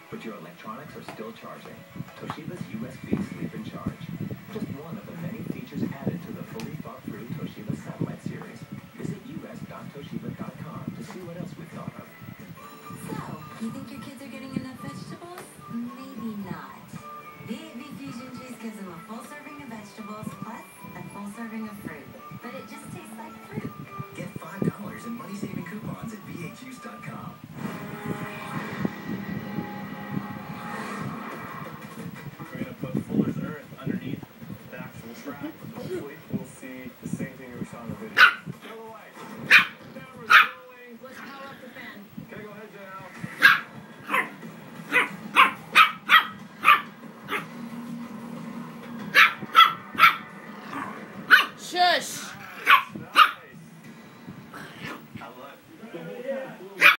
but your electronics are still charging. Toshiba's USB Sleep and Charge. Just one of the many features added to the fully thought-through Toshiba Satellite series. Visit us.toshiba.com to see what else we've thought of. So, you think your kids are getting enough vegetables? Maybe not. The 8V Fusion Cheese gives them a full serving of vegetables plus a full serving of fruit.